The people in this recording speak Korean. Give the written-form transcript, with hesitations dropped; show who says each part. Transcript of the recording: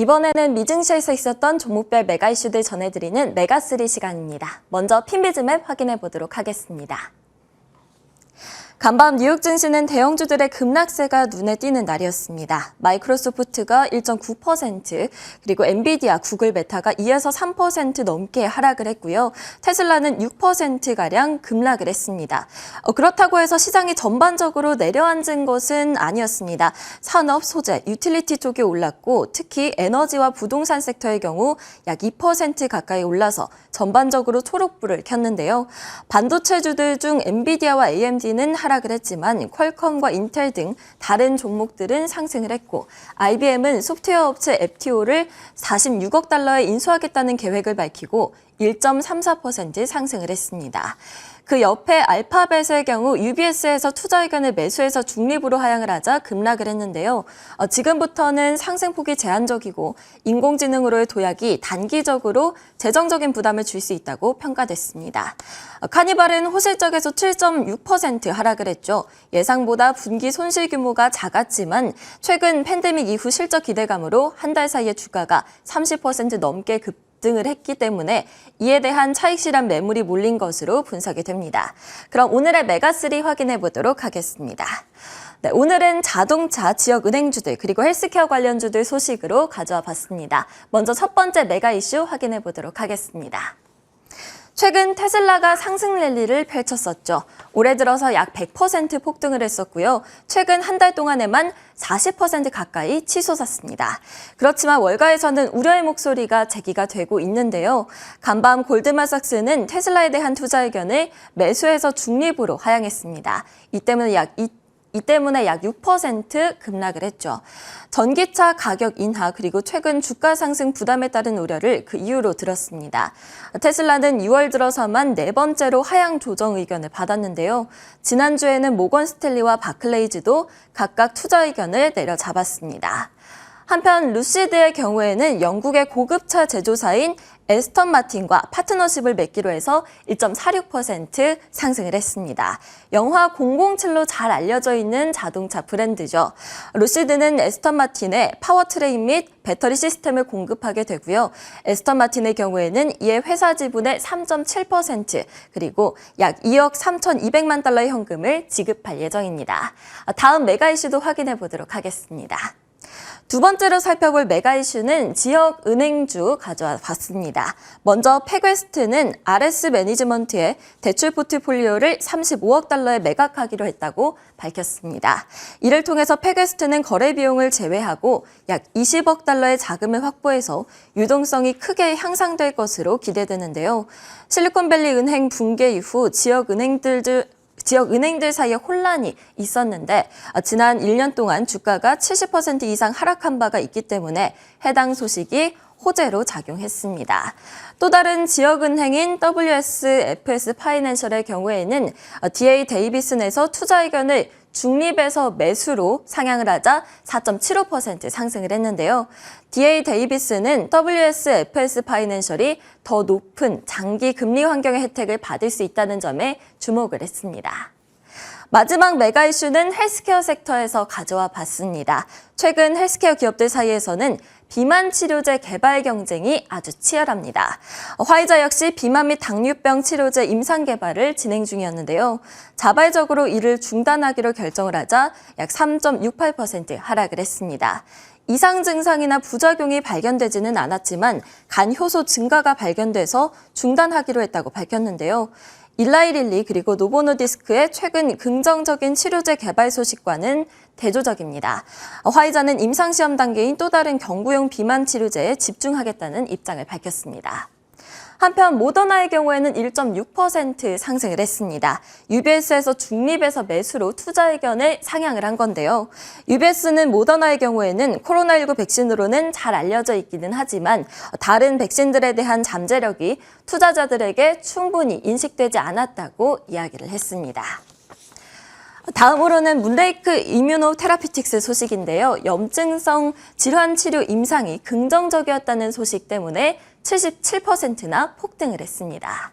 Speaker 1: 이번에는 미증시에서 있었던 종목별 메가 이슈들 전해드리는 메가3 시간입니다. 먼저 핀비즈맵 확인해 보도록 하겠습니다. 간밤 뉴욕 증시는 대형주들의 급락세가 눈에 띄는 날이었습니다. 마이크로소프트가 1.9%, 그리고 엔비디아, 구글, 메타가 2에서 3% 넘게 하락을 했고요. 테슬라는 6%가량 급락을 했습니다. 그렇다고 해서 시장이 전반적으로 내려앉은 것은 아니었습니다. 산업, 소재, 유틸리티 쪽이 올랐고 특히 에너지와 부동산 섹터의 경우 약 2% 가까이 올라서 전반적으로 초록불을 켰는데요. 반도체주들 중 엔비디아와 AMD는 하락을 했지만 퀄컴과 인텔 등 다른 종목들은 상승을 했고 IBM은 소프트웨어 업체 FTO를 46억 달러에 인수하겠다는 계획을 밝히고 1.34% 상승을 했습니다. 그 옆에 알파벳의 경우 UBS에서 투자 의견을 매수해서 중립으로 하향을 하자 급락을 했는데요. 지금부터는 상승폭이 제한적이고 인공지능으로의 도약이 단기적으로 재정적인 부담을 줄 수 있다고 평가됐습니다. 카니발은 호실적에서 7.6% 하락을 했죠. 예상보다 분기 손실 규모가 작았지만 최근 팬데믹 이후 실적 기대감으로 한 달 사이에 주가가 30% 넘게 급등을 했기 때문에 이에 대한 차익 실현 매물이 몰린 것으로 분석이 됩니다. 그럼 오늘의 메가3 확인해 보도록 하겠습니다. 네, 오늘은 자동차, 지역 은행주들, 그리고 헬스케어 관련주들 소식으로 가져와 봤습니다. 먼저 첫 번째 메가 이슈 확인해 보도록 하겠습니다. 최근 테슬라가 상승 랠리를 펼쳤었죠. 올해 들어서 약 100% 폭등을 했었고요. 최근 한 달 동안에만 40% 가까이 치솟았습니다. 그렇지만 월가에서는 우려의 목소리가 제기가 되고 있는데요. 간밤 골드만삭스는 테슬라에 대한 투자 의견을 매수해서 중립으로 하향했습니다. 이 때문에 약 6% 급락을 했죠. 전기차 가격 인하 그리고 최근 주가 상승 부담에 따른 우려를 그 이유로 들었습니다. 테슬라는 6월 들어서만 4번째로 하향 조정 의견을 받았는데요. 지난주에는 모건 스탠리와 바클레이즈도 각각 투자 의견을 내려잡았습니다. 한편 루시드의 경우에는 영국의 고급차 제조사인 에스턴 마틴과 파트너십을 맺기로 해서 1.46% 상승을 했습니다. 영화 007로 잘 알려져 있는 자동차 브랜드죠. 루시드는 에스턴 마틴에 파워트레인 및 배터리 시스템을 공급하게 되고요. 에스턴 마틴의 경우에는 이에 회사 지분의 3.7% 그리고 약 2억 3,200만 달러의 현금을 지급할 예정입니다. 다음 메가 이슈도 확인해 보도록 하겠습니다. 두 번째로 살펴볼 메가 이슈는 지역 은행주 가져와 봤습니다. 먼저 팩웨스트는 RS 매니지먼트의 대출 포트폴리오를 35억 달러에 매각하기로 했다고 밝혔습니다. 이를 통해서 팩웨스트는 거래 비용을 제외하고 약 20억 달러의 자금을 확보해서 유동성이 크게 향상될 것으로 기대되는데요. 실리콘밸리 은행 붕괴 이후 지역 은행들 사이에 혼란이 있었는데 지난 1년 동안 주가가 70% 이상 하락한 바가 있기 때문에 해당 소식이 호재로 작용했습니다. 또 다른 지역은행인 WSFS 파이낸셜의 경우에는 DA 데이비슨에서 투자 의견을 중립에서 매수로 상향을 하자 4.75% 상승을 했는데요. DA 데이비스는 WSFS 파이낸셜이 더 높은 장기 금리 환경의 혜택을 받을 수 있다는 점에 주목을 했습니다. 마지막 메가 이슈는 헬스케어 섹터에서 가져와 봤습니다. 최근 헬스케어 기업들 사이에서는 비만 치료제 개발 경쟁이 아주 치열합니다. 화이자 역시 비만 및 당뇨병 치료제 임상 개발을 진행 중이었는데요. 자발적으로 이를 중단하기로 결정을 하자 약 3.68% 하락을 했습니다. 이상 증상이나 부작용이 발견되지는 않았지만 간 효소 증가가 발견돼서 중단하기로 했다고 밝혔는데요. 일라이릴리 그리고 노보노디스크의 최근 긍정적인 치료제 개발 소식과는 대조적입니다. 화이자는 임상시험 단계인 또 다른 경구용 비만 치료제에 집중하겠다는 입장을 밝혔습니다. 한편 모더나의 경우에는 1.6% 상승을 했습니다. UBS에서 중립에서 매수로 투자 의견을 상향을 한 건데요. UBS는 모더나의 경우에는 코로나19 백신으로는 잘 알려져 있기는 하지만 다른 백신들에 대한 잠재력이 투자자들에게 충분히 인식되지 않았다고 이야기를 했습니다. 다음으로는 문레이크 이뮤노테라피틱스 소식인데요. 염증성 질환 치료 임상이 긍정적이었다는 소식 때문에 77%나 폭등을 했습니다.